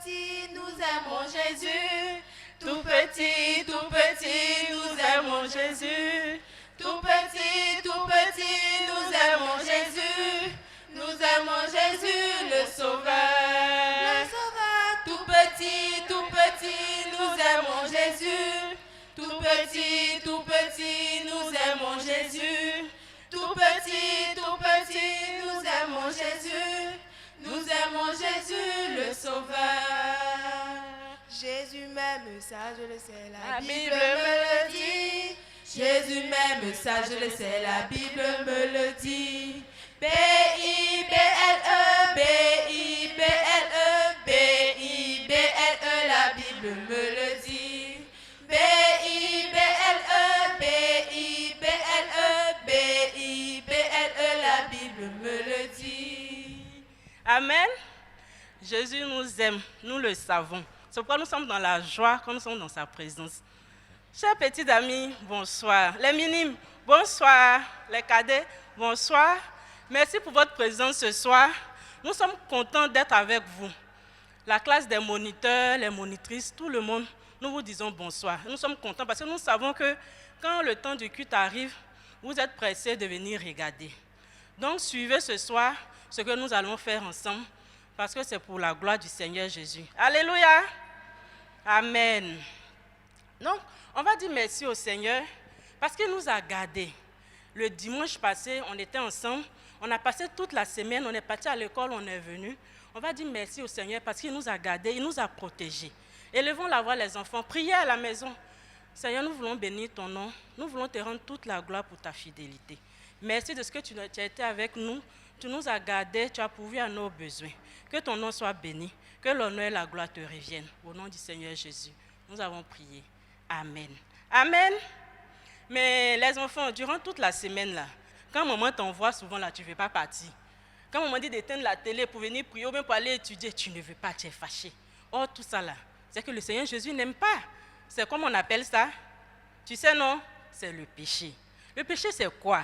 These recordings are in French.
petit, nous aimons Jésus. Tout petit, nous aimons Jésus. Tout petit, nous aimons Jésus. Nous aimons Jésus, le Sauveur. Le Sauveur. Tout petit, nous aimons Jésus. Tout petit, nous aimons Jésus. Tout petit, nous aimons Jésus. Nous aimons Jésus, le Sauveur. Jésus m'aime, ça je le sais, la Bible me le dit. Jésus m'aime, ça je le sais, la Bible me le dit. B-I-B-L-E, B-I-B-L-E, B-I-B-L-E, la Bible me le dit. B-I-B-L-E, B-I-B-L-E, B-I-B-L-E, la Bible me le dit. Amen. Jésus nous aime, nous le savons. C'est pourquoi nous sommes dans la joie quand nous sommes dans sa présence. Chers petits amis, bonsoir. Les minimes, bonsoir. Les cadets, bonsoir. Merci pour votre présence ce soir. Nous sommes contents d'être avec vous. La classe des moniteurs, les monitrices, tout le monde, nous vous disons bonsoir. Nous sommes contents parce que nous savons que quand le temps du culte arrive, vous êtes pressés de venir regarder. Donc suivez ce soir ce que nous allons faire ensemble parce que c'est pour la gloire du Seigneur Jésus. Alléluia. Amen. Donc, on va dire merci au Seigneur parce qu'il nous a gardés. Le dimanche passé, on était ensemble. On a passé toute la semaine, on est parti à l'école, on est venu. On va dire merci au Seigneur parce qu'il nous a gardés, il nous a protégés. Élevons la voix les enfants, priez à la maison. Seigneur, nous voulons bénir ton nom. Nous voulons te rendre toute la gloire pour ta fidélité. Merci de ce que tu as été avec nous. Tu nous as gardés, tu as pourvu à nos besoins. Que ton nom soit béni, que l'honneur et la gloire te reviennent. Au nom du Seigneur Jésus, nous avons prié. Amen. Amen. Mais les enfants, durant toute la semaine, là, quand maman t'envoie souvent, là, tu ne veux pas partir. Quand maman dit d'éteindre la télé pour venir prier ou même pour aller étudier, tu ne veux pas, tu es fâché. Or, tout ça, là, c'est que le Seigneur Jésus n'aime pas. C'est comme on appelle ça. Tu sais, non? C'est le péché. Le péché, c'est quoi?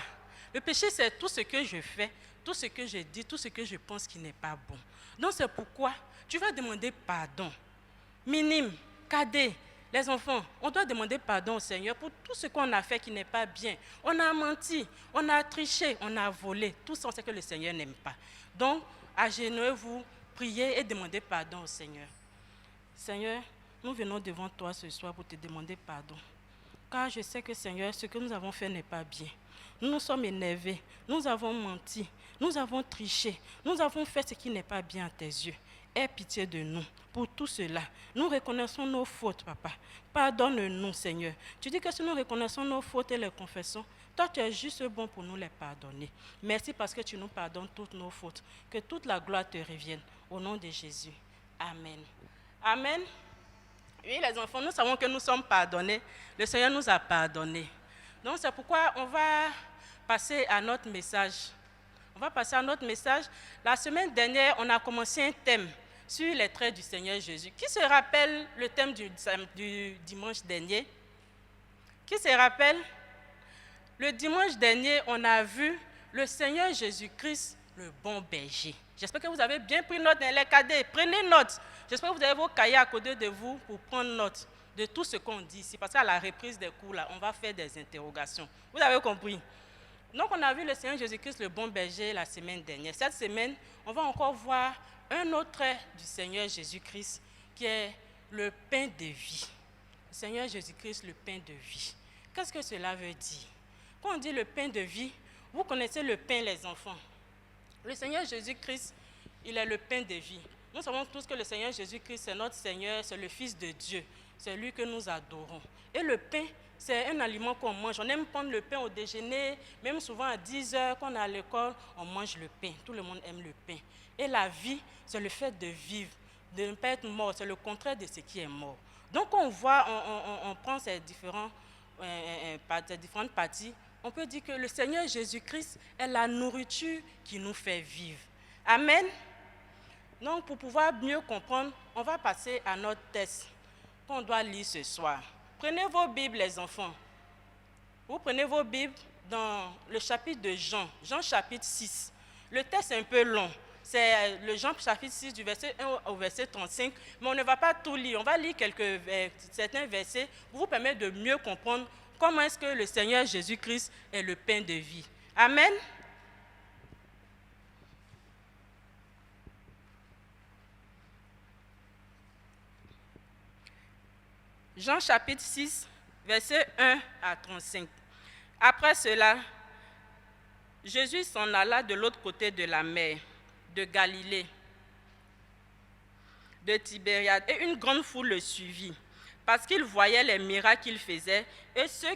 Le péché, c'est tout ce que je fais, tout ce que je dis, tout ce que je pense qui n'est pas bon. Donc, c'est pourquoi tu vas demander pardon. Minime, cadet, les enfants, on doit demander pardon au Seigneur pour tout ce qu'on a fait qui n'est pas bien. On a menti, on a triché, on a volé. Tout ça, c'est que le Seigneur n'aime pas. Donc, agenouillez-vous, priez et demandez pardon au Seigneur. Seigneur, nous venons devant toi ce soir pour te demander pardon. Car je sais que, Seigneur, ce que nous avons fait n'est pas bien. Nous nous sommes énervés, nous avons menti, nous avons triché, nous avons fait ce qui n'est pas bien à tes yeux. Aie pitié de nous pour tout cela. Nous reconnaissons nos fautes, Papa. Pardonne-nous, Seigneur. Tu dis que si nous reconnaissons nos fautes et les confessons, toi, tu es juste bon pour nous les pardonner. Merci parce que tu nous pardonnes toutes nos fautes. Que toute la gloire te revienne. Au nom de Jésus. Amen. Amen. Oui, les enfants, nous savons que nous sommes pardonnés. Le Seigneur nous a pardonnés. Donc, c'est pourquoi on va passer à notre message. On va passer à notre message. La semaine dernière, on a commencé un thème sur les traits du Seigneur Jésus. Qui se rappelle le thème du dimanche dernier? Qui se rappelle? Le dimanche dernier, on a vu le Seigneur Jésus-Christ, le bon berger. J'espère que vous avez bien pris note dans les cadets. Prenez note. J'espère que vous avez vos cahiers à côté de vous pour prendre note de tout ce qu'on dit ici. Parce qu'à la reprise des cours, là, on va faire des interrogations. Vous avez compris? Donc, on a vu le Seigneur Jésus-Christ, le bon berger, la semaine dernière. Cette semaine, on va encore voir un autre trait du Seigneur Jésus-Christ qui est le pain de vie. Le Seigneur Jésus-Christ, le pain de vie. Qu'est-ce que cela veut dire? Quand on dit le pain de vie, vous connaissez le pain, les enfants. Le Seigneur Jésus-Christ, il est le pain de vie. Nous savons tous que le Seigneur Jésus-Christ, c'est notre Seigneur, c'est le Fils de Dieu. C'est lui que nous adorons. Et le pain, c'est un aliment qu'on mange. On aime prendre le pain au déjeuner, même souvent à 10 heures, quand on est à l'école, on mange le pain. Tout le monde aime le pain. Et la vie, c'est le fait de vivre, de ne pas être mort. C'est le contraire de ce qui est mort. Donc, on voit, on prend ces différentes parties. On peut dire que le Seigneur Jésus-Christ est la nourriture qui nous fait vivre. Amen. Donc, pour pouvoir mieux comprendre, on va passer à notre texte qu'on doit lire ce soir. Prenez vos Bibles, les enfants. Vous prenez vos Bibles dans le chapitre de Jean, Jean chapitre 6. Le texte est un peu long. c'est le Jean chapitre 6 du verset 1 au verset 35, mais on ne va pas tout lire. On va lire certains versets pour vous permettre de mieux comprendre comment est-ce que le Seigneur Jésus-Christ est le pain de vie. Amen. Jean chapitre 6, verset 1 à 35. Après cela, Jésus s'en alla de l'autre côté de la mer, de Galilée, de Tibériade, et une grande foule le suivit, parce qu'il voyait les miracles qu'il faisait et ceux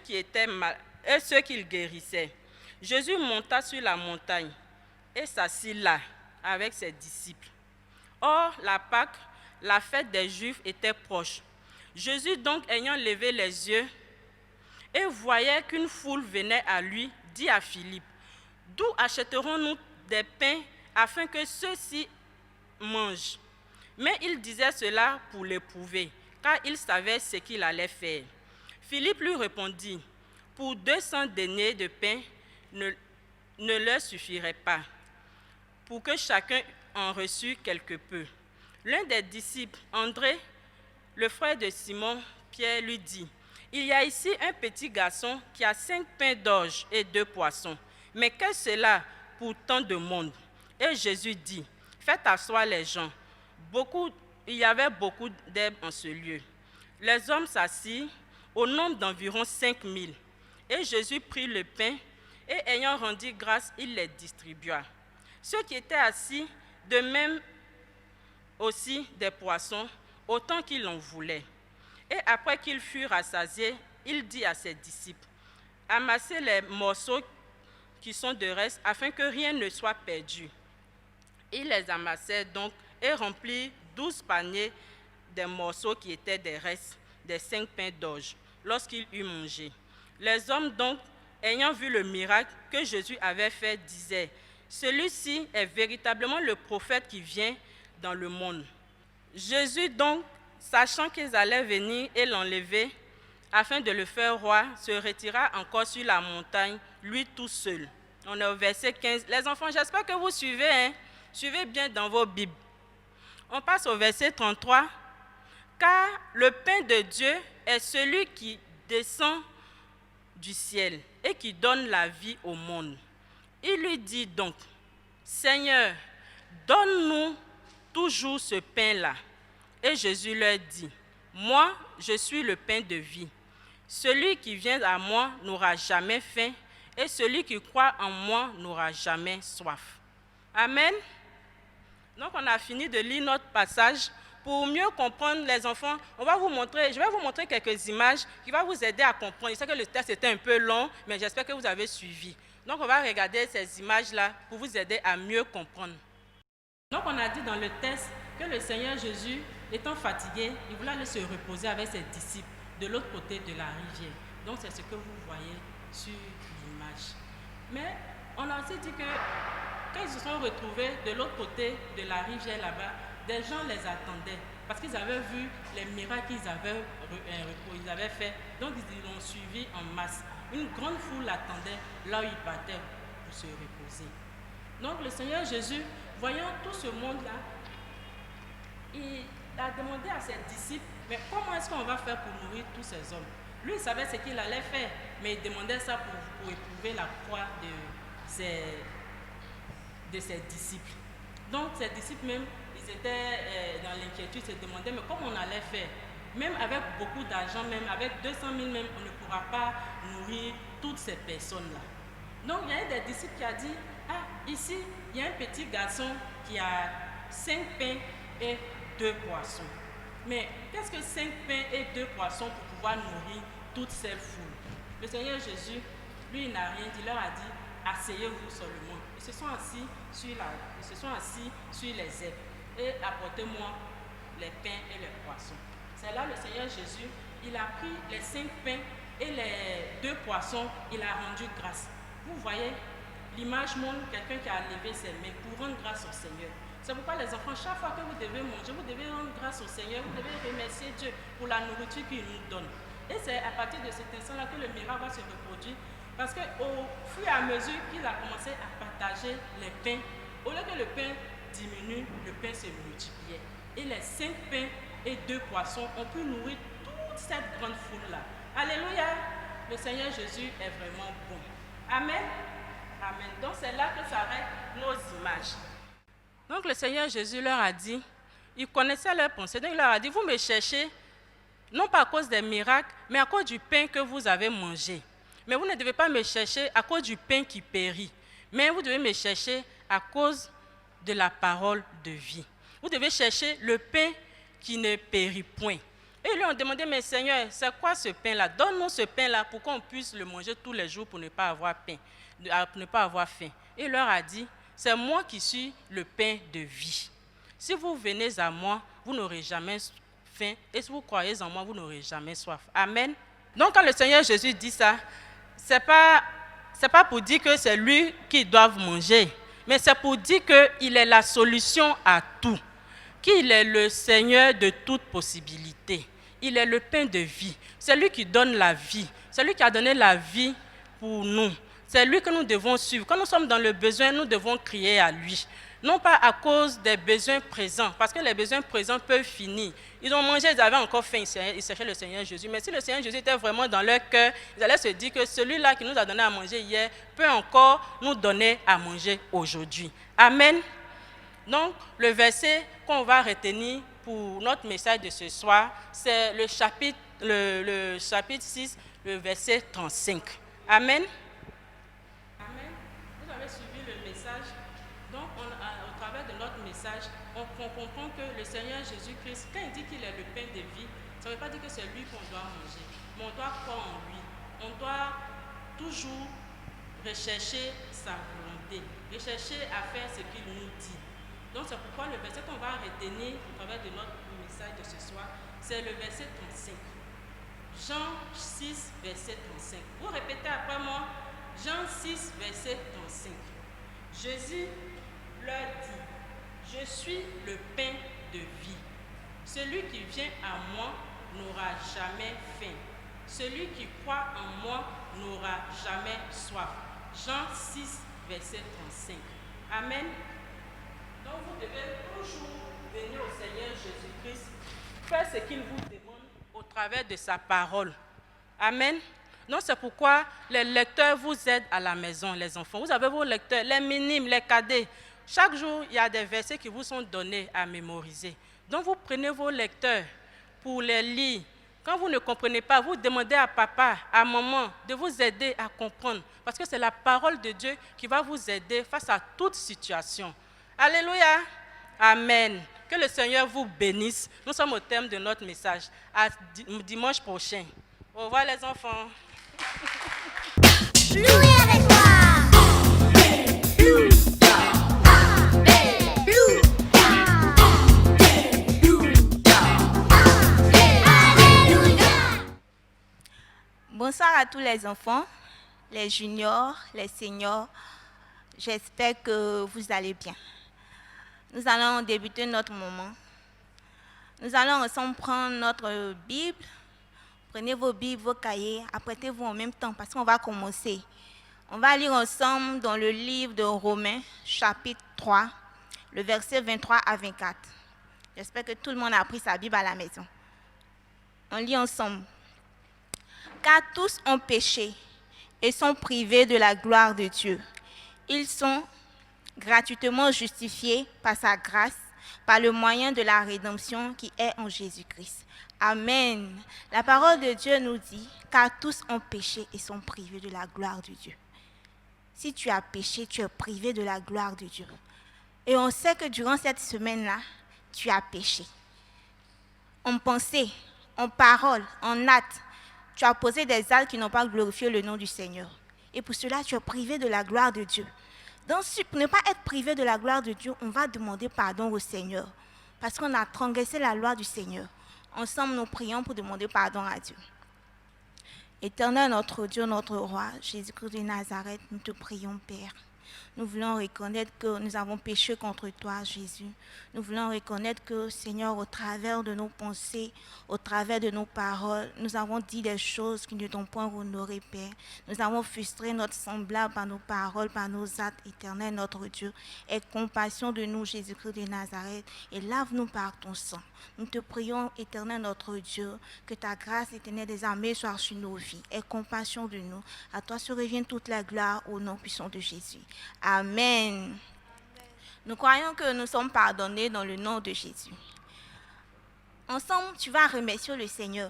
qu'il guérissait. Jésus monta sur la montagne et s'assit là avec ses disciples. Or, la Pâque, la fête des Juifs, était proche. Jésus donc, ayant levé les yeux et voyait qu'une foule venait à lui, dit à Philippe, « D'où achèterons-nous des pains afin que ceux-ci mangent ?» Mais il disait cela pour l'éprouver, car il savait ce qu'il allait faire. Philippe lui répondit, « Pour 200 deniers de pain ne leur suffirait pas, pour que chacun en reçût quelque peu. » L'un des disciples, André, le frère de Simon, Pierre, lui dit, « Il y a ici un petit garçon qui a 5 pains d'orge et 2 poissons. Mais qu'est-ce cela pour tant de monde? » Et Jésus dit, « Faites asseoir les gens. » Il y avait beaucoup d'herbes en ce lieu. Les hommes s'assirent, au nombre d'environ 5000. Et Jésus prit le pain, et ayant rendu grâce, il les distribua. Ceux qui étaient assis, de même aussi des poissons, autant qu'ils en voulaient. Et après qu'ils furent rassasiés, il dit à ses disciples, « Amassez les morceaux qui sont de reste, afin que rien ne soit perdu. » Ils les amassèrent donc et remplirent 12 paniers des morceaux qui étaient des restes des 5 pains d'orge, lorsqu'il eut mangé. Les hommes donc, ayant vu le miracle que Jésus avait fait, disaient, « Celui-ci est véritablement le prophète qui vient dans le monde. » Jésus donc, sachant qu'ils allaient venir et l'enlever, afin de le faire roi, se retira encore sur la montagne, lui tout seul. On est au verset 15. Les enfants, j'espère que vous suivez, hein? Suivez bien dans vos Bibles. On passe au verset 33. « Car le pain de Dieu est celui qui descend du ciel et qui donne la vie au monde. » Il lui dit donc, « Seigneur, donne-nous toujours ce pain-là. » Et Jésus leur dit, « Moi, je suis le pain de vie. Celui qui vient à moi n'aura jamais faim, et celui qui croit en moi n'aura jamais soif. » Amen. Donc, on a fini de lire notre passage. Pour mieux comprendre, les enfants, je vais vous montrer quelques images qui vont vous aider à comprendre. Je sais que le texte était un peu long, mais j'espère que vous avez suivi. Donc, on va regarder ces images-là pour vous aider à mieux comprendre. Donc, on a dit dans le texte que le Seigneur Jésus, étant fatigué, il voulait aller se reposer avec ses disciples de l'autre côté de la rivière. Donc, c'est ce que vous voyez sur l'image. Mais on a aussi dit que quand ils se sont retrouvés de l'autre côté de la rivière là-bas, des gens les attendaient parce qu'ils avaient vu les miracles qu'ils avaient fait. Donc, ils l'ont suivi en masse. Une grande foule attendait là où ils partaient pour se reposer. Donc, le Seigneur Jésus, voyant tout ce monde-là, il a demandé à ses disciples, mais comment est-ce qu'on va faire pour nourrir tous ces hommes? Lui, il savait ce qu'il allait faire, mais il demandait ça pour éprouver la foi de ses disciples. Donc, ses disciples même, ils étaient dans l'inquiétude, ils se demandaient, mais comment on allait faire? Même avec beaucoup d'argent, même avec 200 000 même, on ne pourra pas nourrir toutes ces personnes-là. Donc, il y a un des disciples qui a dit, ah, ici, il y a un petit garçon qui a 5 pains et 2 poissons. Mais qu'est-ce que 5 pains et 2 poissons pour pouvoir nourrir toutes ces foules? Le Seigneur Jésus, lui, il n'a rien dit, il leur a dit, asseyez-vous seulement. Ils se sont assis sur les herbes et apportez-moi les pains et les poissons. C'est là le Seigneur Jésus, il a pris les 5 pains et les 2 poissons, il a rendu grâce. Vous voyez, l'image montre quelqu'un qui a levé ses mains pour rendre grâce au Seigneur. C'est pourquoi les enfants, chaque fois que vous devez manger, vous devez rendre grâce au Seigneur, vous devez remercier Dieu pour la nourriture qu'il nous donne. Et c'est à partir de cet instant-là que le miracle va se reproduire. Parce qu'au fur et à mesure qu'il a commencé à partager les pains, au lieu que le pain diminuent, le pain se multipliait. Et les 5 pains et 2 poissons ont pu nourrir toute cette grande foule-là. Alléluia! Le Seigneur Jésus est vraiment bon. Amen. Amen. Donc c'est là que s'arrêtent nos images. Donc le Seigneur Jésus leur a dit, il connaissait leurs pensées, donc il leur a dit, vous me cherchez, non pas à cause des miracles, mais à cause du pain que vous avez mangé. Mais vous ne devez pas me chercher à cause du pain qui périt, mais vous devez me chercher à cause de la parole de vie. Vous devez chercher le pain qui ne périt point. Et ils lui ont demandé, mais Seigneur, c'est quoi ce pain-là? Donne-nous ce pain-là pour qu'on puisse le manger tous les jours pour ne pas avoir faim. Et il leur a dit, c'est moi qui suis le pain de vie. Si vous venez à moi, vous n'aurez jamais faim. Et si vous croyez en moi, vous n'aurez jamais soif. Amen. Donc quand le Seigneur Jésus dit ça, c'est pas pour dire que c'est lui qui doit manger, mais c'est pour dire qu'il est la solution à tout, qu'il est le Seigneur de toute possibilité. Il est le pain de vie. C'est lui qui donne la vie. C'est lui qui a donné la vie pour nous. C'est lui que nous devons suivre. Quand nous sommes dans le besoin, nous devons crier à lui. Non pas à cause des besoins présents, parce que les besoins présents peuvent finir. Ils ont mangé, ils avaient encore faim, ils cherchaient le Seigneur Jésus. Mais si le Seigneur Jésus était vraiment dans leur cœur, ils allaient se dire que celui-là qui nous a donné à manger hier peut encore nous donner à manger aujourd'hui. Amen. Donc, le verset qu'on va retenir pour notre message de ce soir, c'est le chapitre 6, le verset 35. Amen. Amen. Vous avez suivi le message. Donc, au travers de notre message, on comprend que le Seigneur Jésus-Christ, quand il dit qu'il est le pain de vie, ça ne veut pas dire que c'est lui qu'on doit manger, mais on doit croire en lui. On doit toujours rechercher sa volonté, rechercher à faire ce qu'il nous dit. Donc, c'est pourquoi le verset qu'on va retenir au travers de notre message de ce soir, c'est le verset 35. Jean 6, verset 35. Vous répétez après moi, Jean 6, verset 35. Jésus leur dit, je suis le pain de vie. Celui qui vient à moi n'aura jamais faim. Celui qui croit en moi n'aura jamais soif. Jean 6, verset 35. Amen. Donc vous devez toujours venir au Seigneur Jésus-Christ, faire ce qu'il vous demande au travers de sa parole. Amen. Donc c'est pourquoi les lecteurs vous aident à la maison, les enfants. Vous avez vos lecteurs, les minimes, les cadets. Chaque jour, il y a des versets qui vous sont donnés à mémoriser. Donc vous prenez vos lecteurs pour les lire. Quand vous ne comprenez pas, vous demandez à papa, à maman de vous aider à comprendre. Parce que c'est la parole de Dieu qui va vous aider face à toute situation. Alléluia. Amen. Que le Seigneur vous bénisse. Nous sommes au terme de notre message. À dimanche prochain. Au revoir les enfants. Louez avec moi. Bonsoir à tous les enfants, les juniors, les seniors. J'espère que vous allez bien. Nous allons débuter notre moment. Nous allons ensemble prendre notre Bible. Prenez vos Bibles, vos cahiers, apprêtez-vous en même temps parce qu'on va commencer. On va lire ensemble dans le livre de Romains, chapitre 3, le verset 23 à 24. J'espère que tout le monde a pris sa Bible à la maison. On lit ensemble. Car tous ont péché et sont privés de la gloire de Dieu. Ils sont gratuitement justifiés par sa grâce, par le moyen de la rédemption qui est en Jésus-Christ. Amen. La parole de Dieu nous dit, car tous ont péché et sont privés de la gloire de Dieu. Si tu as péché, tu es privé de la gloire de Dieu. Et on sait que durant cette semaine-là, tu as péché. En pensée, en parole, en acte, tu as posé des actes qui n'ont pas glorifié le nom du Seigneur. Et pour cela, tu es privé de la gloire de Dieu. Donc, pour ne pas être privé de la gloire de Dieu, on va demander pardon au Seigneur. Parce qu'on a transgressé la loi du Seigneur. Ensemble, nous prions pour demander pardon à Dieu. Éternel notre Dieu, notre roi, Jésus-Christ de Nazareth, nous te prions, Père. Nous voulons reconnaître que nous avons péché contre toi, Jésus. Nous voulons reconnaître que, Seigneur, au travers de nos pensées, au travers de nos paroles, nous avons dit des choses qui ne t'ont point honoré, Père. Nous avons frustré notre semblable par nos paroles, par nos actes, Éternel, notre Dieu. Aie compassion de nous, Jésus-Christ de Nazareth, et lave-nous par ton sang. Nous te prions, Éternel, notre Dieu, que ta grâce, Éternel des armées, soit sur nos vies. Aie compassion de nous. À toi se revient toute la gloire au nom puissant de Jésus. Amen. Nous croyons que nous sommes pardonnés dans le nom de Jésus. Ensemble, tu vas remercier le Seigneur.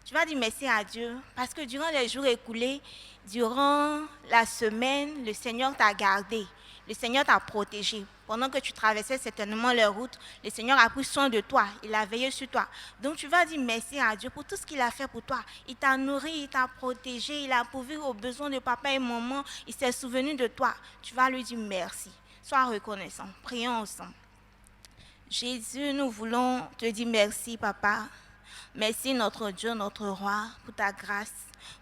Tu vas dire merci à Dieu parce que durant les jours écoulés, durant la semaine, le Seigneur t'a gardé. Le Seigneur t'a protégé. Pendant que tu traversais certainement les routes, le Seigneur a pris soin de toi. Il a veillé sur toi. Donc tu vas dire merci à Dieu pour tout ce qu'il a fait pour toi. Il t'a nourri, il t'a protégé, il a pourvu aux besoins de papa et maman. Il s'est souvenu de toi. Tu vas lui dire merci. Sois reconnaissant. Prions ensemble. Jésus, nous voulons te dire merci, papa. Merci, notre Dieu, notre roi, pour ta grâce,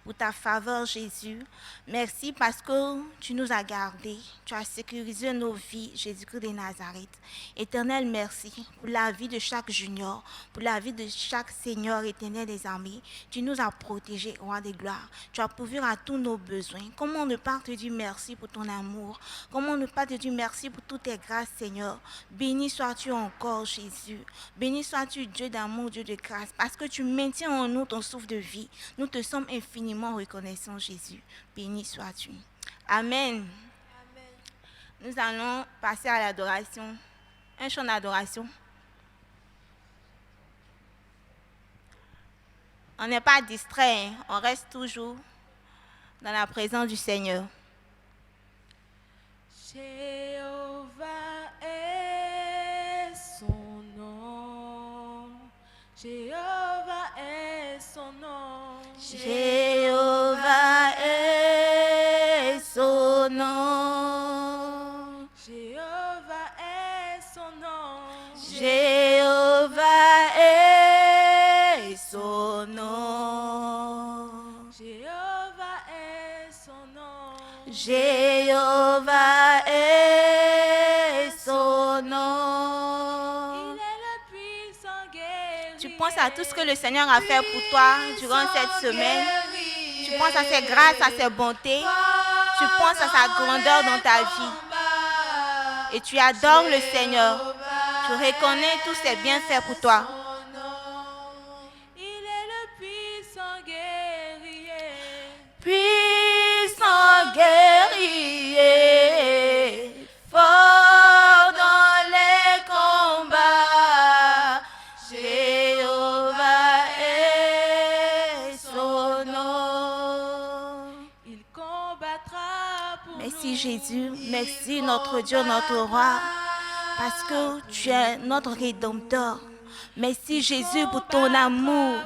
pour ta faveur, Jésus. Merci parce que tu nous as gardés. Tu as sécurisé nos vies, Jésus-Christ de Nazareth. Éternel, merci pour la vie de chaque junior, pour la vie de chaque seigneur éternel des armées. Tu nous as protégés, roi des gloires. Tu as pourvu à tous nos besoins. Comment ne pas te dire merci pour ton amour? Comment ne pas te dire merci pour toutes tes grâces, Seigneur? Béni sois-tu encore, Jésus. Béni sois-tu, Dieu d'amour, Dieu de grâce, parce que tu maintiens en nous ton souffle de vie. Nous te sommes infiniment reconnaissants, Jésus. Béni sois-tu. Amen. Nous allons passer à l'adoration. Un chant d'adoration. On n'est pas distrait, on reste toujours dans la présence du Seigneur. Jéhovah est son nom. Jéhovah est son nom. Jéhovah est son nom. Jéhovah est son nom. Jéhovah est son nom. Jéhovah est son nom. Jéhovah est son nom. Il est le puissant guerrier. Tu penses à tout ce que le Seigneur a fait pour toi durant cette semaine. Tu penses à ses grâces, à ses bontés. Tu penses à sa grandeur dans ta vie. Et tu adores le Seigneur. Tu reconnais tous ses bienfaits pour toi. Il est le puissant guerrier. Puissant guerrier, fort dans les combats, Jéhovah est son nom. Il combattra pour Merci nous. Jésus, merci notre Dieu, notre roi, parce que tu es notre Rédempteur. Merci Jésus pour ton amour.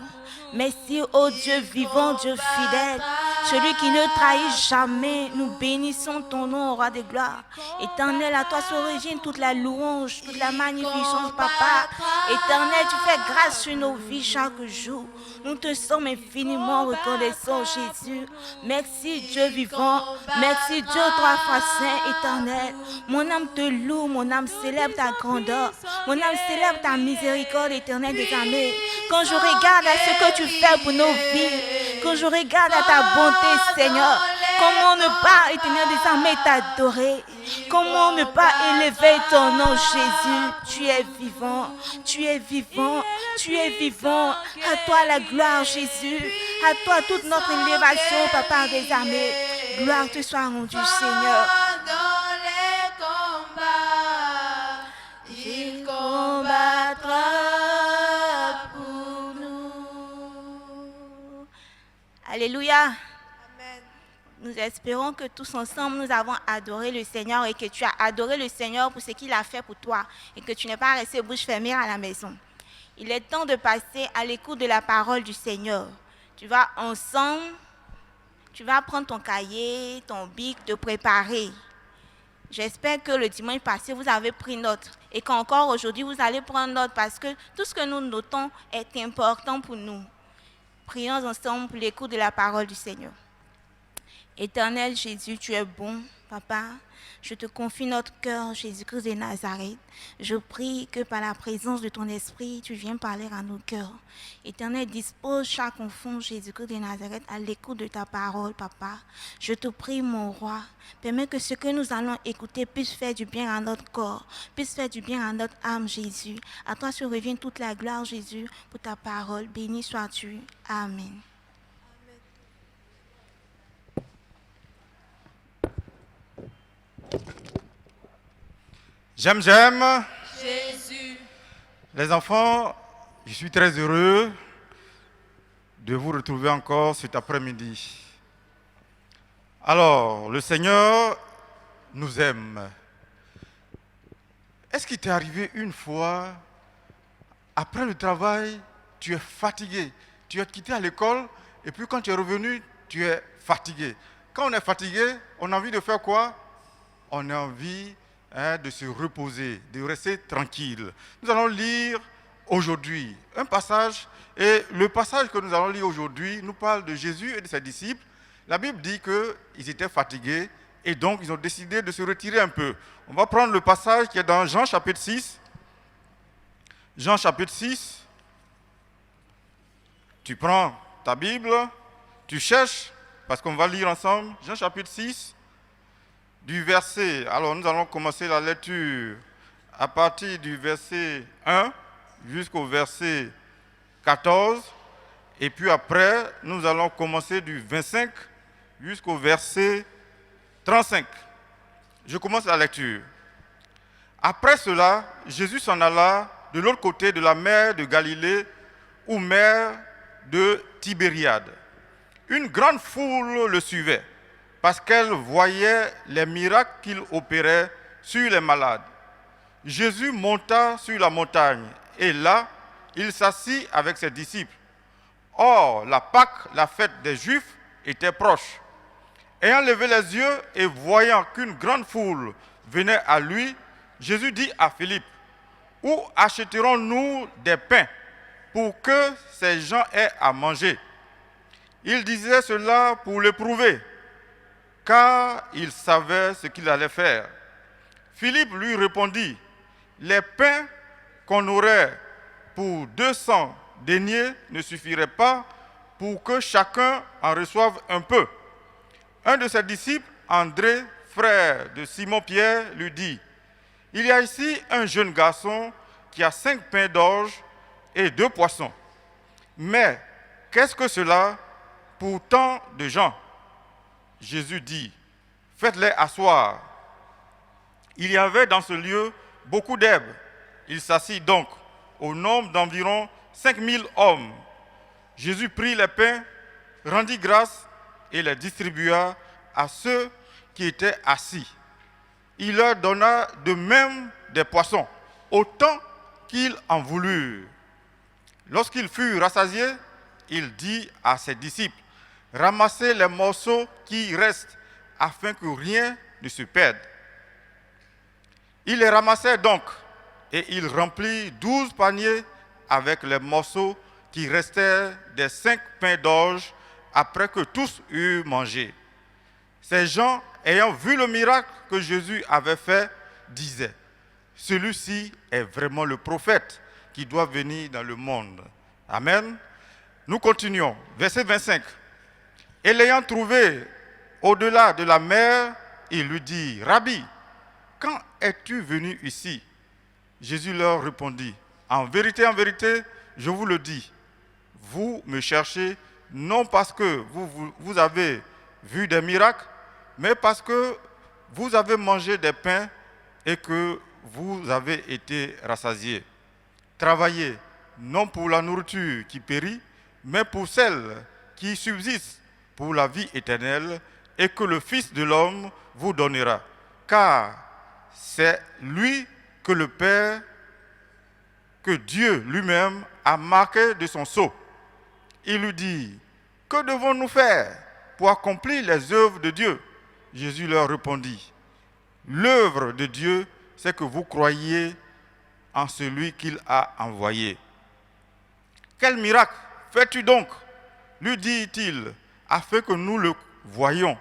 Merci, ô Dieu vivant, Dieu fidèle, celui qui ne trahit jamais. Nous bénissons ton nom, roi des gloires. Éternel, à toi s'origine toute la louange, toute la magnificence, papa. Éternel, tu fais grâce sur nos vies chaque jour. Nous te sommes infiniment reconnaissants, Jésus. Merci, Dieu vivant. Merci, Dieu trois fois saint, éternel. Mon âme te loue, mon âme célèbre ta grandeur. Mon âme célèbre ta miséricorde, éternelle des armées. Quand je regarde à ce que tu fais pour nos vies, quand je regarde à ta bonté, Seigneur, comment ne pas, éternel des armées, t'adorer? Comment ne pas élever ton nom, Jésus? Tu es vivant, tu es vivant, tu es vivant. À toi la gloire, Jésus. À toi toute notre élévation, papa des armées. Gloire te soit rendue, Seigneur. Dans les combats, il Combattra pour nous. Alléluia. Amen. Nous espérons que tous ensemble, nous avons adoré le Seigneur et que tu as adoré le Seigneur pour ce qu'il a fait pour toi et que tu n'es pas resté bouche fermée à la maison. Il est temps de passer à l'écoute de la parole du Seigneur. Tu vas ensemble, tu vas prendre ton cahier, ton bic, te préparer. J'espère que le dimanche passé, vous avez pris note et qu'encore aujourd'hui, vous allez prendre note parce que tout ce que nous notons est important pour nous. Prions ensemble pour l'écoute de la parole du Seigneur. Éternel Jésus, tu es bon, Papa. Je te confie notre cœur, Jésus-Christ de Nazareth. Je prie que par la présence de ton esprit, tu viennes parler à nos cœurs. Éternel, dispose chaque enfant, Jésus-Christ de Nazareth, à l'écoute de ta parole, Papa. Je te prie, mon roi, permets que ce que nous allons écouter puisse faire du bien à notre corps, puisse faire du bien à notre âme, Jésus. À toi se revient toute la gloire, Jésus, pour ta parole. Béni sois-tu. Amen. J'aime. Jésus. Les enfants, je suis très heureux de vous retrouver encore cet après-midi. Alors, le Seigneur nous aime. Est-ce qu'il t'est arrivé une fois, après le travail, tu es fatigué, tu es quitté à l'école, et puis quand tu es revenu, tu es fatigué. Quand on est fatigué, on a envie de faire quoi? On a envie de se reposer, de rester tranquille. Nous allons lire aujourd'hui un passage, et le passage que nous allons lire aujourd'hui nous parle de Jésus et de ses disciples. La Bible dit qu'ils étaient fatigués et donc ils ont décidé de se retirer un peu. On va prendre le passage qui est dans Jean chapitre 6. Jean chapitre 6. Tu prends ta Bible, tu cherches, parce qu'on va lire ensemble, Jean chapitre 6. Du verset, alors nous allons commencer la lecture à partir du verset 1 jusqu'au verset 14, et puis après nous allons commencer du 25 jusqu'au verset 35. Je commence la lecture. Après cela, Jésus s'en alla de l'autre côté de la mer de Galilée, ou mer de Tibériade. Une grande foule le suivait, parce qu'elle voyait les miracles qu'il opérait sur les malades. Jésus monta sur la montagne, et là, il s'assit avec ses disciples. Or, la Pâque, la fête des Juifs, était proche. Ayant levé les yeux et voyant qu'une grande foule venait à lui, Jésus dit à Philippe, « Où achèterons-nous des pains pour que ces gens aient à manger ?» Il disait cela pour l'éprouver, car il savait ce qu'il allait faire. Philippe lui répondit, « Les pains qu'on aurait pour 200 deniers ne suffiraient pas pour que chacun en reçoive un peu. » Un de ses disciples, André, frère de Simon-Pierre, lui dit, « Il y a ici un jeune garçon qui a 5 pains d'orge et 2 poissons. Mais qu'est-ce que cela pour tant de gens ?» Jésus dit, « Faites-les asseoir. » Il y avait dans ce lieu beaucoup d'herbes. Il s'assit donc au nombre d'environ 5000 hommes. Jésus prit les pains, rendit grâce et les distribua à ceux qui étaient assis. Il leur donna de même des poissons, autant qu'ils en voulurent. Lorsqu'ils furent rassasiés, il dit à ses disciples, « Ramassez les morceaux qui restent, afin que rien ne se perde. » Il les ramassait donc, et il remplit 12 paniers avec les morceaux qui restaient des 5 pains d'orge, après que tous eurent mangé. Ces gens, ayant vu le miracle que Jésus avait fait, disaient, « Celui-ci est vraiment le prophète qui doit venir dans le monde. » Amen. Nous continuons. Verset 25. Et l'ayant trouvé au-delà de la mer, il lui dit, « Rabbi, quand es-tu venu ici ?» Jésus leur répondit, « En vérité, je vous le dis, vous me cherchez non parce que vous avez vu des miracles, mais parce que vous avez mangé des pains et que vous avez été rassasiés. Travaillez non pour la nourriture qui périt, mais pour celle qui subsiste pour la vie éternelle, et que le Fils de l'homme vous donnera. Car c'est lui que le Père, que Dieu lui-même a marqué de son sceau. Il lui dit, « Que devons-nous faire pour accomplir les œuvres de Dieu ?» Jésus leur répondit, « L'œuvre de Dieu, c'est que vous croyiez en celui qu'il a envoyé. » « Quel miracle fais-tu donc ?» lui dit-il, « afin que nous le voyions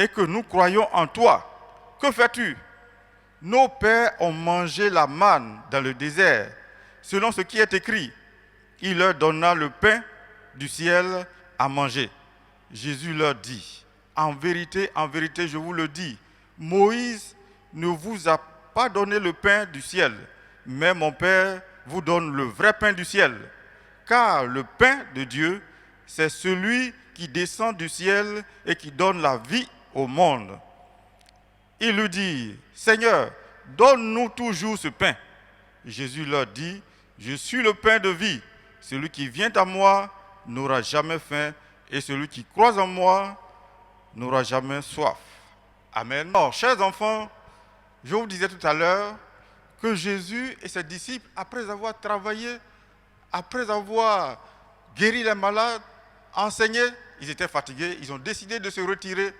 et que nous croyons en toi. Que fais-tu? Nos pères ont mangé la manne dans le désert, selon ce qui est écrit. Il leur donna le pain du ciel à manger. Jésus leur dit, en vérité, je vous le dis, Moïse ne vous a pas donné le pain du ciel, mais mon Père vous donne le vrai pain du ciel. Car le pain de Dieu, c'est celui qui descend du ciel et qui donne la vie au monde. Il lui dit, Seigneur, donne-nous toujours ce pain. Jésus leur dit, je suis le pain de vie. Celui qui vient à moi n'aura jamais faim, et celui qui croit en moi n'aura jamais soif. Amen. Alors, chers enfants, je vous disais tout à l'heure que Jésus et ses disciples, après avoir travaillé, après avoir guéri les malades, enseigné, ils étaient fatigués, ils ont décidé de se retirer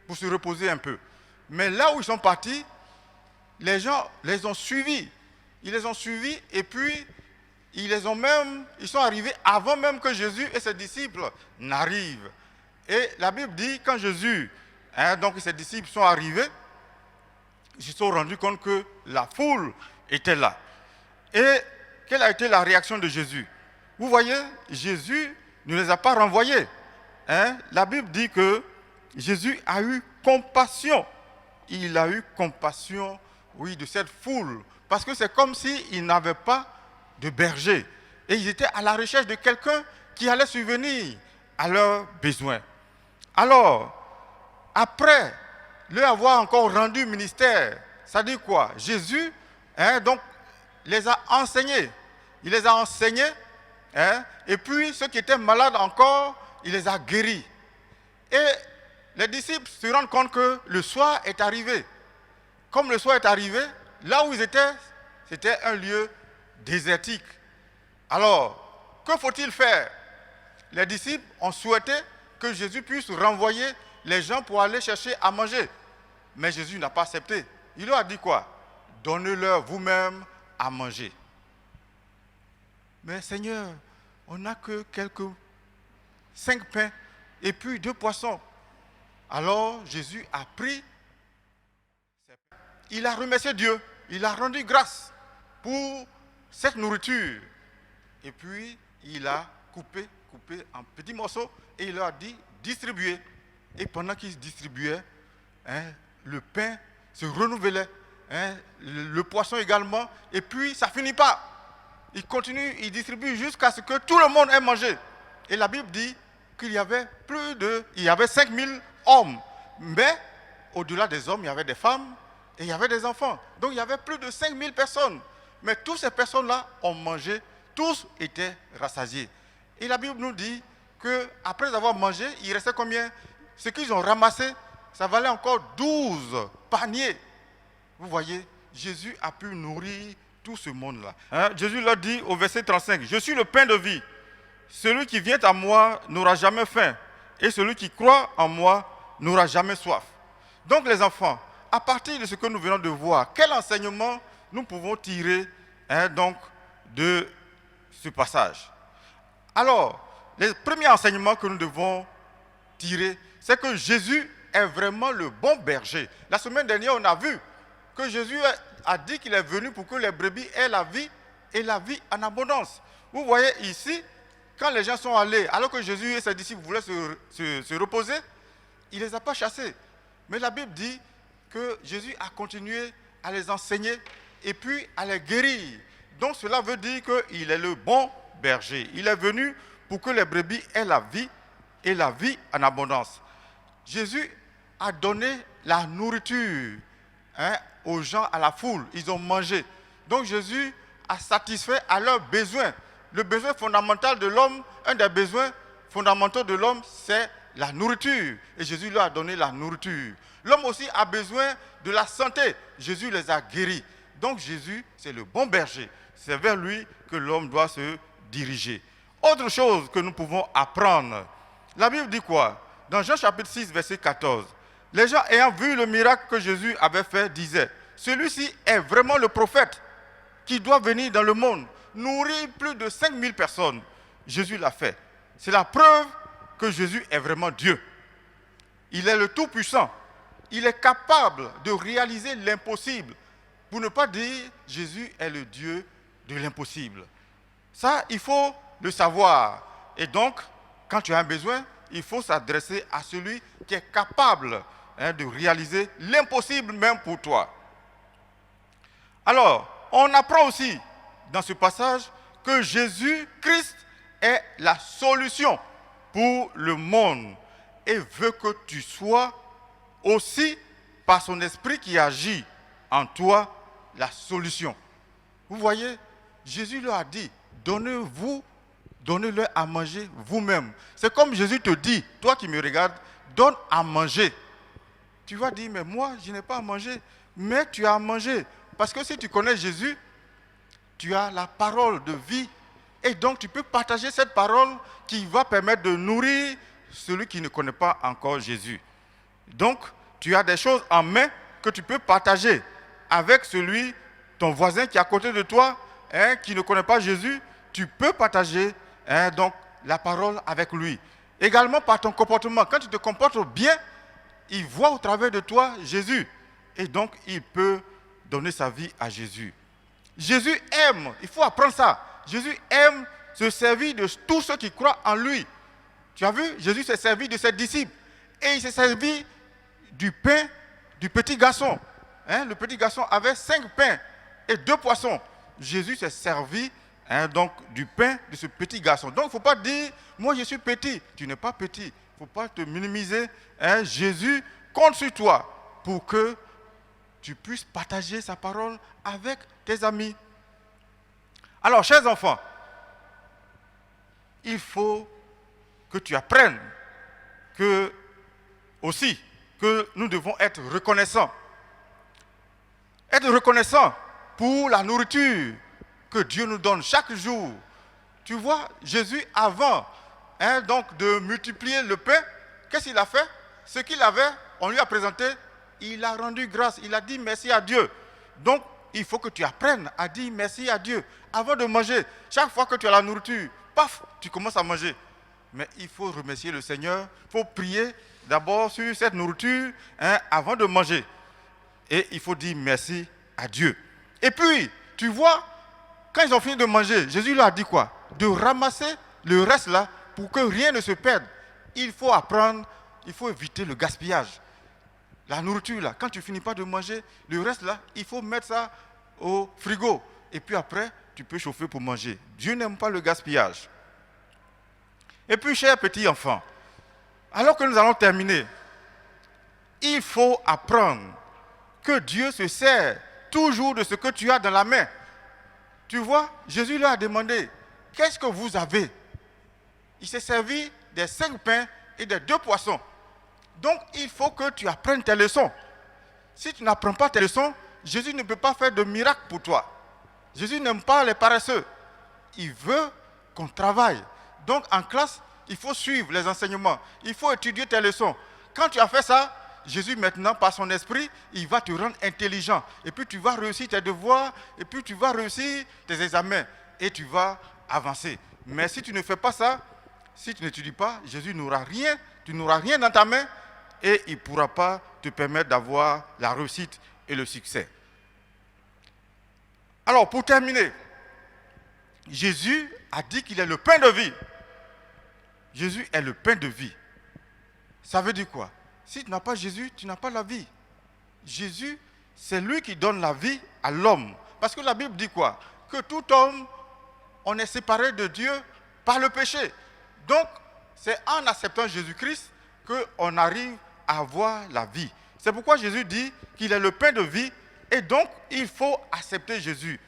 pour se reposer un peu. Mais là où ils sont partis, les gens les ont suivis. Ils les ont suivis et puis ils sont arrivés avant même que Jésus et ses disciples n'arrivent. Et la Bible dit, quand Jésus, donc ses disciples sont arrivés, ils se sont rendus compte que la foule était là. Et quelle a été la réaction de Jésus? Vous voyez, Jésus ne les a pas renvoyés. La Bible dit que Jésus a eu compassion. Il a eu compassion, oui, de cette foule. Parce que c'est comme s'ils n'avaient pas de berger. Et ils étaient à la recherche de quelqu'un qui allait subvenir à leurs besoins. Alors, après leur avoir encore rendu ministère, ça dit quoi? Jésus, donc, les a enseignés. Il les a enseignés. Et puis, ceux qui étaient malades encore, il les a guéris. Et les disciples se rendent compte que le soir est arrivé. Comme le soir est arrivé, là où ils étaient, c'était un lieu désertique. Alors, que faut-il faire? Les disciples ont souhaité que Jésus puisse renvoyer les gens pour aller chercher à manger. Mais Jésus n'a pas accepté. Il leur a dit quoi? Donnez-leur vous-même à manger. Mais Seigneur, on n'a que 5 pains et puis 2 poissons. Alors Jésus a pris, il a remercié Dieu, il a rendu grâce pour cette nourriture. Et puis il a coupé en petits morceaux et il leur a dit distribuez. Et pendant qu'il distribuait, le pain se renouvelait, le poisson également, et puis ça ne finit pas. Il continue, il distribue jusqu'à ce que tout le monde ait mangé. Et la Bible dit qu'il y avait 5000 hommes. Mais au-delà des hommes, il y avait des femmes et il y avait des enfants. Donc il y avait plus de 5000 personnes. Mais toutes ces personnes-là ont mangé, tous étaient rassasiés. Et la Bible nous dit qu'après avoir mangé, il restait combien? Ce qu'ils ont ramassé, ça valait encore 12 paniers. Vous voyez, Jésus a pu nourrir tout ce monde-là. Jésus leur dit au verset 35, « Je suis le pain de vie. Celui qui vient à moi n'aura jamais faim, et celui qui croit en moi n'aura jamais soif. » Donc les enfants, à partir de ce que nous venons de voir, quel enseignement nous pouvons tirer donc, de ce passage? Alors, le premier enseignement que nous devons tirer, c'est que Jésus est vraiment le bon berger. La semaine dernière, on a vu que Jésus a dit qu'il est venu pour que les brebis aient la vie et la vie en abondance. Vous voyez ici, quand les gens sont allés, alors que Jésus et ses disciples voulaient se reposer, il ne les a pas chassés. Mais la Bible dit que Jésus a continué à les enseigner et puis à les guérir. Donc cela veut dire qu'il est le bon berger. Il est venu pour que les brebis aient la vie et la vie en abondance. Jésus a donné la nourriture aux gens, à la foule. Ils ont mangé. Donc Jésus a satisfait à leurs besoins. Le besoin fondamental de l'homme, un des besoins fondamentaux de l'homme, c'est la nourriture. Et Jésus leur a donné la nourriture. L'homme aussi a besoin de la santé. Jésus les a guéris. Donc Jésus, c'est le bon berger. C'est vers lui que l'homme doit se diriger. Autre chose que nous pouvons apprendre. La Bible dit quoi? Dans Jean chapitre 6, verset 14. Les gens ayant vu le miracle que Jésus avait fait disaient, celui-ci est vraiment le prophète qui doit venir dans le monde, nourrir plus de 5000 personnes. Jésus l'a fait. C'est la preuve que Jésus est vraiment Dieu. Il est le Tout-Puissant. il est capable de réaliser l'impossible. Pour ne pas dire Jésus est le Dieu de l'impossible. Ça, il faut le savoir. Et donc, quand tu as un besoin, il faut s'adresser à celui qui est capable de réaliser l'impossible même pour toi. Alors, on apprend aussi dans ce passage que Jésus-Christ est la solution pour le monde et veut que tu sois aussi, par son esprit qui agit en toi, la solution. Vous voyez, Jésus leur a dit, donnez-leur à manger vous-même. C'est comme Jésus te dit, toi qui me regardes, donne à manger. Tu vas dire, mais moi, je n'ai pas à manger. Mais tu as à manger. Parce que si tu connais Jésus, tu as la parole de vie. Et donc, tu peux partager cette parole qui va permettre de nourrir celui qui ne connaît pas encore Jésus. Donc, tu as des choses en main que tu peux partager avec ton voisin qui est à côté de toi, qui ne connaît pas Jésus. Tu peux partager donc, la parole avec lui. Également par ton comportement. Quand tu te comportes bien, il voit au travers de toi Jésus. Et donc, il peut donner sa vie à Jésus. Jésus aime, il faut apprendre ça. Jésus aime se servir de tous ceux qui croient en lui. Tu as vu, Jésus s'est servi de ses disciples. Et il s'est servi du pain du petit garçon. Le petit garçon avait 5 pains et 2 poissons. Jésus s'est servi donc du pain de ce petit garçon. Donc il ne faut pas dire, moi je suis petit. Tu n'es pas petit. Il ne faut pas te minimiser. Jésus compte sur toi pour que tu puisses partager sa parole avec tes amis. Alors, chers enfants, il faut que tu apprennes que nous devons être reconnaissants. Être reconnaissants pour la nourriture que Dieu nous donne chaque jour. Tu vois, Jésus, avant donc de multiplier le pain, qu'est-ce qu'il a fait? Ce qu'il avait, on lui a présenté, il a rendu grâce, il a dit merci à Dieu. Donc, il faut que tu apprennes à dire merci à Dieu. Avant de manger, chaque fois que tu as la nourriture, paf, tu commences à manger. Mais il faut remercier le Seigneur, il faut prier d'abord sur cette nourriture avant de manger. Et il faut dire merci à Dieu. Et puis, tu vois, quand ils ont fini de manger, Jésus leur a dit quoi? De ramasser le reste là pour que rien ne se perde. Il faut apprendre, il faut éviter le gaspillage. La nourriture là, quand tu finis pas de manger, le reste là, il faut mettre ça au frigo. Et puis après, tu peux chauffer pour manger. Dieu n'aime pas le gaspillage. Et puis, chers petits enfants, alors que nous allons terminer, il faut apprendre que Dieu se sert toujours de ce que tu as dans la main. Tu vois, Jésus leur a demandé, qu'est-ce que vous avez? Il s'est servi des 5 pains et des 2 poissons. Donc, il faut que tu apprennes tes leçons. Si tu n'apprends pas tes leçons, Jésus ne peut pas faire de miracle pour toi. Jésus n'aime pas les paresseux. Il veut qu'on travaille. Donc, en classe, il faut suivre les enseignements. Il faut étudier tes leçons. Quand tu as fait ça, Jésus, maintenant, par son esprit, il va te rendre intelligent. Et puis, tu vas réussir tes devoirs. Et puis, tu vas réussir tes examens. Et tu vas avancer. Mais si tu ne fais pas ça, si tu n'étudies pas, Jésus n'aura rien. Tu n'auras rien dans ta main. Et il ne pourra pas te permettre d'avoir la réussite et le succès. Alors, pour terminer, Jésus a dit qu'il est le pain de vie. Jésus est le pain de vie. Ça veut dire quoi? Si tu n'as pas Jésus, tu n'as pas la vie. Jésus, c'est lui qui donne la vie à l'homme. Parce que la Bible dit quoi? Que tout homme, on est séparé de Dieu par le péché. Donc, c'est en acceptant Jésus-Christ qu'on arrive à avoir la vie. C'est pourquoi Jésus dit qu'il est le pain de vie. Et donc, il faut accepter Jésus.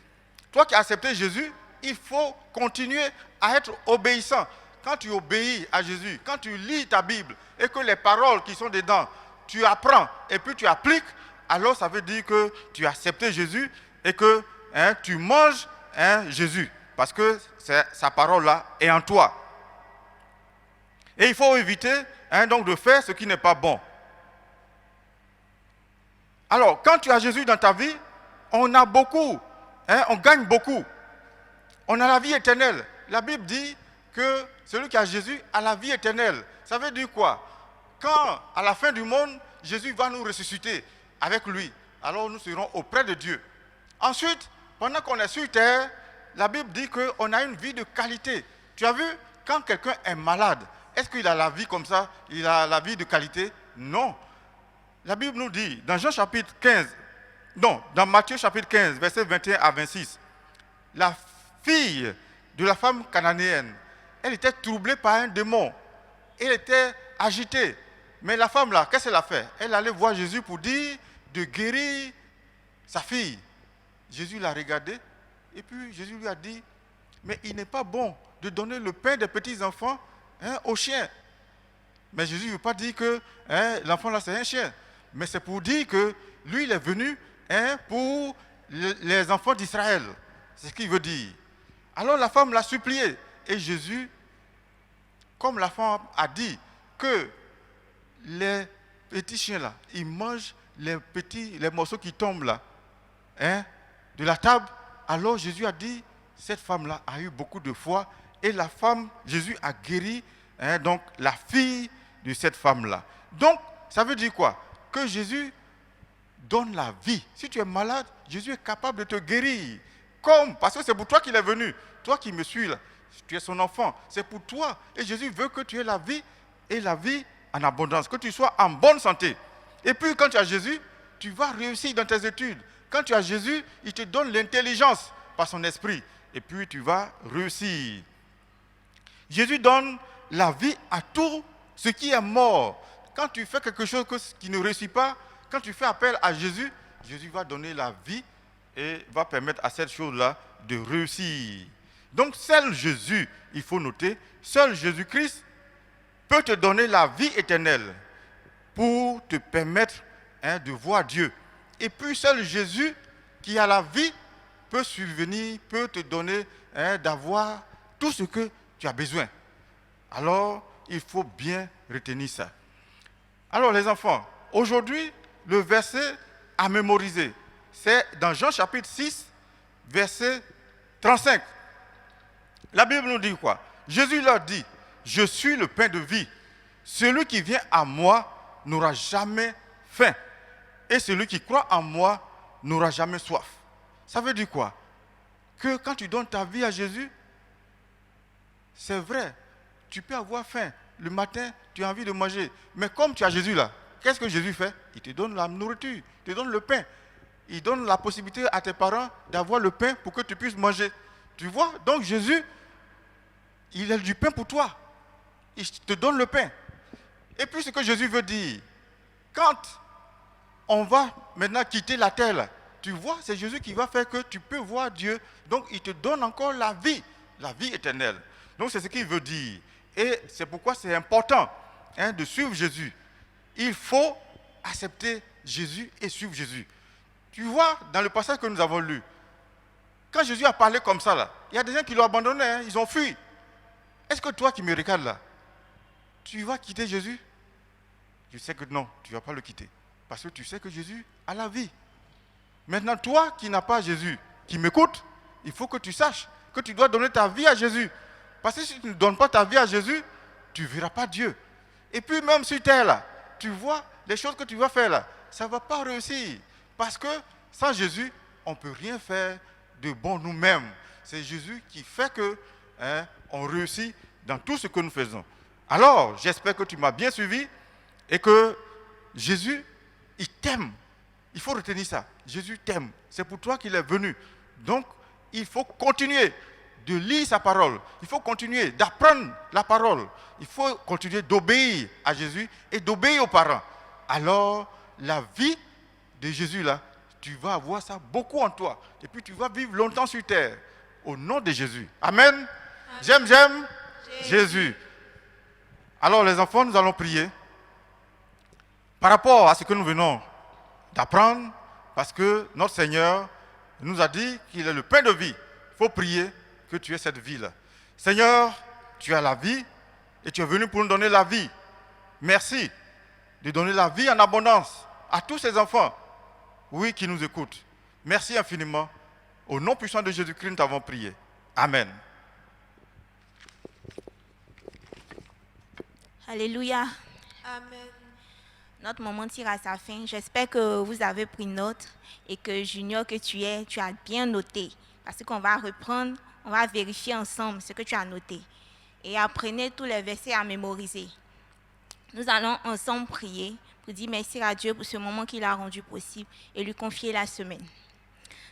Toi qui as accepté Jésus, il faut continuer à être obéissant. Quand tu obéis à Jésus, quand tu lis ta Bible et que les paroles qui sont dedans, tu apprends et puis tu appliques, alors ça veut dire que tu as accepté Jésus et que tu manges Jésus. Parce que sa parole-là est en toi. Et il faut éviter donc de faire ce qui n'est pas bon. Alors, quand tu as Jésus dans ta vie, on a beaucoup, on gagne beaucoup. On a la vie éternelle. La Bible dit que celui qui a Jésus a la vie éternelle. Ça veut dire quoi? Quand, à la fin du monde, Jésus va nous ressusciter avec lui. Alors nous serons auprès de Dieu. Ensuite, pendant qu'on est sur terre, la Bible dit qu'on a une vie de qualité. Tu as vu, quand quelqu'un est malade, est-ce qu'il a la vie comme ça? Il a la vie de qualité? Non. La Bible nous dit, dans dans Matthieu chapitre 15, versets 21 à 26, la fille de la femme cananéenne, elle était troublée par un démon. Elle était agitée. Mais la femme là, qu'est-ce qu'elle a fait? Elle allait voir Jésus pour dire de guérir sa fille. Jésus l'a regardée et puis Jésus lui a dit, mais il n'est pas bon de donner le pain des petits enfants aux chiens. Mais Jésus ne veut pas dire que l'enfant là c'est un chien. Mais c'est pour dire que lui il est venu pour les enfants d'Israël. C'est ce qu'il veut dire. Alors la femme l'a supplié. Et Jésus, comme la femme a dit que les petits chiens là, ils mangent les morceaux qui tombent là, de la table. Alors Jésus a dit, cette femme-là a eu beaucoup de foi. Et la femme, Jésus a guéri donc la fille de cette femme-là. Donc, ça veut dire quoi? Que Jésus donne la vie. Si tu es malade, Jésus est capable de te guérir. Parce que c'est pour toi qu'il est venu. Toi qui me suis là, tu es son enfant. C'est pour toi. Et Jésus veut que tu aies la vie et la vie en abondance. Que tu sois en bonne santé. Et puis quand tu as Jésus, tu vas réussir dans tes études. Quand tu as Jésus, il te donne l'intelligence par son esprit. Et puis tu vas réussir. Jésus donne la vie à tout ce qui est mort. Quand tu fais quelque chose qui ne réussit pas, quand tu fais appel à Jésus, Jésus va donner la vie et va permettre à cette chose-là de réussir. Donc seul Jésus, il faut noter, seul Jésus-Christ peut te donner la vie éternelle pour te permettre de voir Dieu. Et puis seul Jésus qui a la vie peut subvenir, peut te donner d'avoir tout ce que tu as besoin. Alors, il faut bien retenir ça. Alors les enfants, aujourd'hui, le verset à mémoriser, c'est dans Jean chapitre 6, verset 35. La Bible nous dit quoi? Jésus leur dit, je suis le pain de vie. Celui qui vient à moi n'aura jamais faim. Et celui qui croit en moi n'aura jamais soif. Ça veut dire quoi? Que quand tu donnes ta vie à Jésus, c'est vrai, tu peux avoir faim. Le matin, tu as envie de manger. Mais comme tu as Jésus là, qu'est-ce que Jésus fait? Il te donne la nourriture, il te donne le pain. Il donne la possibilité à tes parents d'avoir le pain pour que tu puisses manger. Tu vois? Donc Jésus, il a du pain pour toi. Il te donne le pain. Et puis ce que Jésus veut dire, quand on va maintenant quitter la terre, là, tu vois, c'est Jésus qui va faire que tu peux voir Dieu. Donc il te donne encore la vie éternelle. Donc c'est ce qu'il veut dire. Et c'est pourquoi c'est important de suivre Jésus. Il faut accepter Jésus et suivre Jésus. Tu vois, dans le passage que nous avons lu, quand Jésus a parlé comme ça, là, il y a des gens qui l'ont abandonné, ils ont fui. Est-ce que toi qui me regardes là, tu vas quitter Jésus? Je sais que non, tu ne vas pas le quitter. Parce que tu sais que Jésus a la vie. Maintenant, toi qui n'as pas Jésus, qui m'écoute, il faut que tu saches que tu dois donner ta vie à Jésus. Parce que si tu ne donnes pas ta vie à Jésus, tu ne verras pas Dieu. Et puis même sur terre là, tu vois, les choses que tu vas faire là, ça ne va pas réussir. Parce que sans Jésus, on ne peut rien faire de bon nous-mêmes. C'est Jésus qui fait que on réussit dans tout ce que nous faisons. Alors, j'espère que tu m'as bien suivi et que Jésus, il t'aime. Il faut retenir ça. Jésus t'aime. C'est pour toi qu'il est venu. Donc, il faut continuer de lire sa parole. Il faut continuer d'apprendre la parole. Il faut continuer d'obéir à Jésus et d'obéir aux parents. Alors, la vie de Jésus, là, tu vas avoir ça beaucoup en toi. Et puis, tu vas vivre longtemps sur terre. Au nom de Jésus. Amen. J'aime Jésus. Alors, les enfants, nous allons prier. Par rapport à ce que nous venons d'apprendre, parce que notre Seigneur nous a dit qu'il est le pain de vie. Il faut prier que tu aies cette vie-là. Seigneur, tu as la vie et tu es venu pour nous donner la vie. Merci de donner la vie en abondance à tous ces enfants, oui, qui nous écoutent. Merci infiniment. Au nom puissant de Jésus-Christ, nous t'avons prié. Amen. Alléluia. Amen. Notre moment tire à sa fin. J'espère que vous avez pris note et que Junior que tu es, tu as bien noté. Parce qu'on va reprendre, on va vérifier ensemble ce que tu as noté. Et apprenez tous les versets à mémoriser. Nous allons ensemble prier pour dire merci à Dieu pour ce moment qu'il a rendu possible et lui confier la semaine.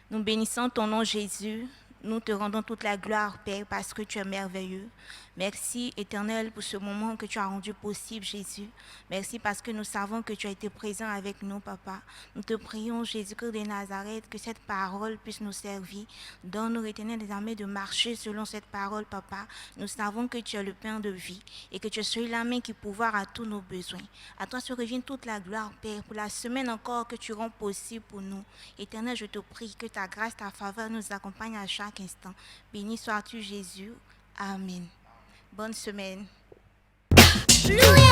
Nous bénissons ton nom Jésus. Nous te rendons toute la gloire, Père, parce que tu es merveilleux. Merci, Éternel, pour ce moment que tu as rendu possible, Jésus. Merci parce que nous savons que tu as été présent avec nous, Papa. Nous te prions, Jésus-Christ de Nazareth, que cette parole puisse nous servir. Donne-nous, Éternel, désormais de marcher selon cette parole, Papa. Nous savons que tu es le pain de vie et que tu es celui-là même qui pourvoira à tous nos besoins. À toi se revient toute la gloire, Père, pour la semaine encore que tu rends possible pour nous. Éternel, je te prie que ta grâce, ta faveur nous accompagne à chaque instant. Béni sois-tu, Jésus. Amen. Bonne semaine. Louis